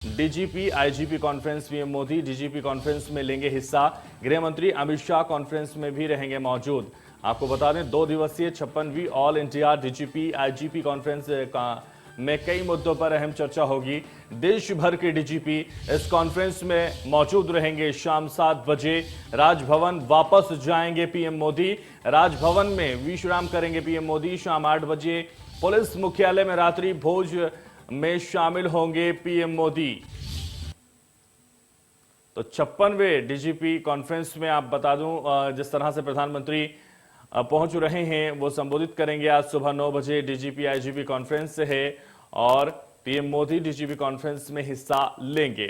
DGP IGP conference PM Modi DGP conference में लेंगे हिस्सा। गृह मंत्री अमित शाह कॉन्फ्रेंस में भी रहेंगे मौजूद। आपको बता दें 2 दिवसीय 56वीं all India DGP IGP conference में कई मुद्दों पर अहम चर्चा होगी। देश भर के डीजीपी इस कॉन्फ्रेंस में मौजूद रहेंगे। शाम 7 बजे राजभवन वापस जाएंगे पीएम मोदी। राजभवन में विश्राम करेंगे पीएम मोदी। शाम 8 बजे पुलिस मुख्यालय में रात्रि भोज में शामिल होंगे पीएम मोदी। तो 56वें डीजीपी कॉन्फ्रेंस में आप बता दूं, जिस तरह से प्रधानमंत्री पहुंच रहे हैं वो संबोधित करेंगे। आज सुबह 9 बजे डीजीपी आईजीपी कॉन्फ्रेंस है और पीएम मोदी डीजीपी कॉन्फ्रेंस में हिस्सा लेंगे।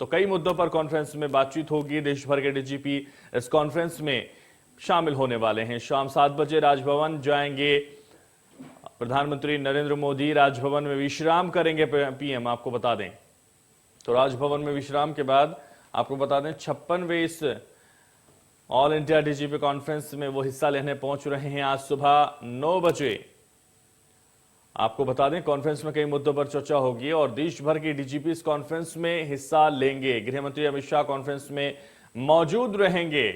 तो कई मुद्दों पर कॉन्फ्रेंस में बातचीत होगी। देश भर के डीजीपी इस कॉन्फ्रेंस में शामिल होने वाले हैं। शाम 7 बजे राजभवन जाएंगे प्रधानमंत्री नरेंद्र मोदी। राजभवन में विश्राम करेंगे पीएम, आपको बता दें। तो राजभवन में विश्राम के बाद आपको बता दें 56वें इस ऑल इंडिया डीजीपी कॉन्फ्रेंस में वो हिस्सा लेने पहुंच रहे हैं। आज सुबह 9 बजे आपको बता दें कॉन्फ्रेंस में कई मुद्दों पर चर्चा होगी और देश भर के डीजीपी इस कॉन्फ्रेंस में हिस्सा लेंगे। गृह मंत्री अमित शाह कॉन्फ्रेंस में मौजूद रहेंगे।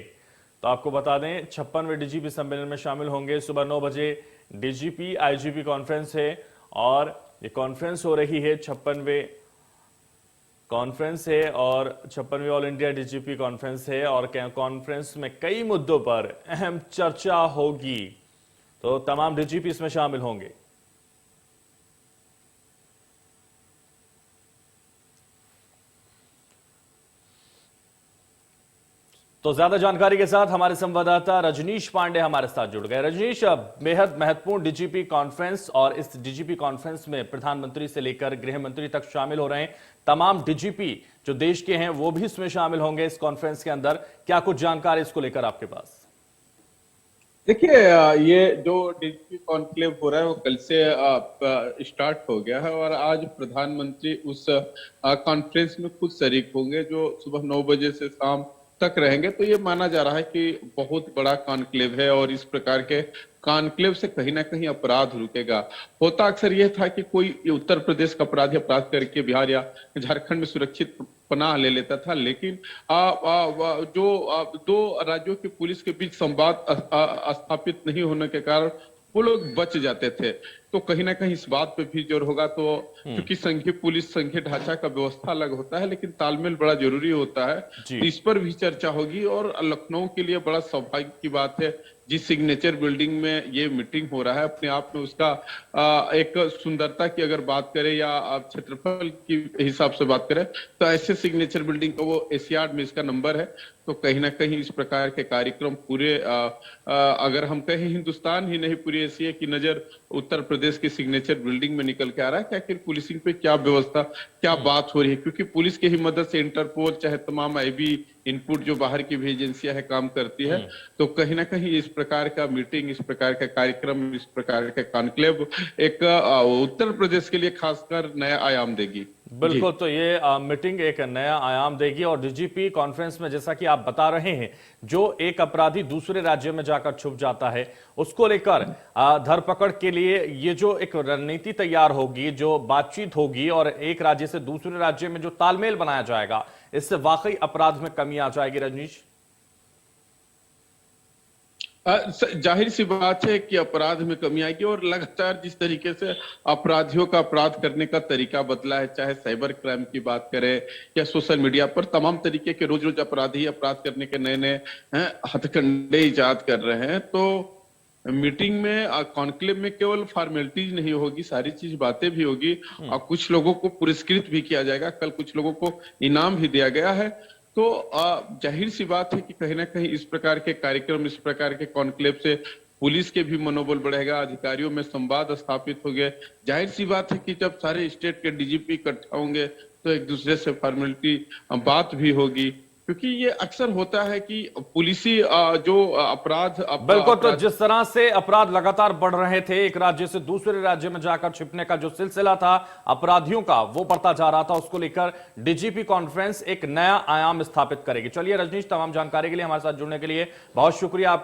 तो आपको बता दें 56वें डीजीपी सम्मेलन में शामिल होंगे। सुबह 9 बजे डीजीपी आईजीपी कॉन्फ्रेंस है और ये कॉन्फ्रेंस हो रही है 56वें कॉन्फ्रेंस है और 56वीं ऑल इंडिया डीजीपी कॉन्फ्रेंस है और कॉन्फ्रेंस में कई मुद्दों पर अहम चर्चा होगी। तो तमाम डीजीपी इसमें शामिल होंगे। तो ज्यादा जानकारी के साथ हमारे संवाददाता रजनीश पांडे हमारे साथ जुड़ गए। रजनीश, बेहद महत्वपूर्ण डीजीपी कॉन्फ्रेंस और इस डीजीपी कॉन्फ्रेंस में प्रधानमंत्री से लेकर गृह मंत्री तक शामिल हो रहे हैं। तमाम डीजीपी जो देश के हैं वो भी इसमें शामिल होंगे इस कॉन्फ्रेंस के अंदर। क्या कुछ जानकारी इसको लेकर आपके पास? देखिए, ये जो डीजीपी कॉन्क्लेव हो रहा है वो कल से स्टार्ट हो गया है और आज प्रधानमंत्री उस कॉन्फ्रेंस में खुद शरीक होंगे जो सुबह 9 बजे से शाम तक रहेंगे। तो ये माना जा रहा है कि बहुत बड़ा कॉन्क्लेव है और इस प्रकार के कॉन्क्लेव से कहीं ना कहीं अपराध रुकेगा। होता अक्सर यह था कि कोई उत्तर प्रदेश का अपराधी अपराध करके बिहार या झारखंड में सुरक्षित पनाह ले लेता था, लेकिन दो राज्यों की पुलिस के बीच संवाद स्थापित नहीं होने के कारण वो लोग बच जाते थे। तो कहीं ना कहीं इस बात पे भी जोर होगा। तो क्योंकि संघीय पुलिस संघीय ढांचा का व्यवस्था अलग होता है लेकिन तालमेल बड़ा जरूरी होता है, तो इस पर भी चर्चा होगी। और लखनऊ के लिए बड़ा सौभाग्य की बात है जिस सिग्नेचर बिल्डिंग में ये मीटिंग हो रहा है, अपने आप में उसका एक सुंदरता की अगर बात करें या क्षेत्रफल की हिसाब से बात करें तो ऐसे सिग्नेचर बिल्डिंग का वो एशियाड में इसका नंबर है। तो कहीं ना कहीं इस प्रकार के कार्यक्रम पूरे अगर हम कहें हिंदुस्तान ही नहीं पूरी एशिया की नजर उत्तर प्रदेश की सिग्नेचर बिल्डिंग में निकल के आ रहा है कि आखिर पुलिसिंग पे क्या व्यवस्था क्या बात हो रही है। क्योंकि पुलिस की ही मदद से इंटरपोल चाहे तमाम आईबी इनपुट जो बाहर की भी एजेंसियां है काम करती है। तो कहीं ना कहीं इस प्रकार का मीटिंग, इस प्रकार का कार्यक्रम, इस प्रकार का कॉन्क्लेव एक उत्तर प्रदेश के लिए खासकर नया आयाम देगी। बिल्कुल, तो ये मीटिंग एक नया आयाम देगी और डीजीपी कॉन्फ्रेंस में जैसा कि आप बता रहे हैं जो एक अपराधी दूसरे राज्य में जाकर छुप जाता है उसको लेकर धरपकड़ के लिए ये जो एक रणनीति तैयार होगी, जो बातचीत होगी और एक राज्य से दूसरे राज्य में जो तालमेल बनाया जाएगा, इससे वाकई अपराध में कमी आ जाएगी। रजनीश, जाहिर सी बात है कि अपराध में कमी आएगी और लगातार जिस तरीके से अपराधियों का अपराध करने का तरीका बदला है, चाहे साइबर क्राइम की बात करें या सोशल मीडिया पर तमाम तरीके के रोज रोज अपराधी अपराध करने के नए नए हथकंडे इजाद कर रहे हैं। तो मीटिंग में कॉन्क्लेव में केवल फॉर्मेलिटीज नहीं होगी, सारी चीज बातें भी होगी और कुछ लोगों को पुरस्कृत भी किया जाएगा। कल कुछ लोगों को इनाम भी दिया गया है। तो जाहिर सी बात है कि कहीं ना कहीं इस प्रकार के कार्यक्रम, इस प्रकार के कॉन्क्लेव से पुलिस के भी मनोबल बढ़ेगा, अधिकारियों में संवाद स्थापित हो गए। जाहिर सी बात है कि जब सारे स्टेट के डीजीपी इकट्ठा होंगे तो एक दूसरे से फॉर्मेलिटी बात भी होगी। क्योंकि ये अक्सर होता है कि पुलिसी जो अपराध बिल्कुल, तो जिस तरह से अपराध लगातार बढ़ रहे थे, एक राज्य से दूसरे राज्य में जाकर छिपने का जो सिलसिला था अपराधियों का वो बढ़ता जा रहा था, उसको लेकर डीजीपी कॉन्फ्रेंस एक नया आयाम स्थापित करेगी। चलिए रजनीश, तमाम जानकारी के लिए हमारे साथ जुड़ने के लिए बहुत शुक्रिया आपका।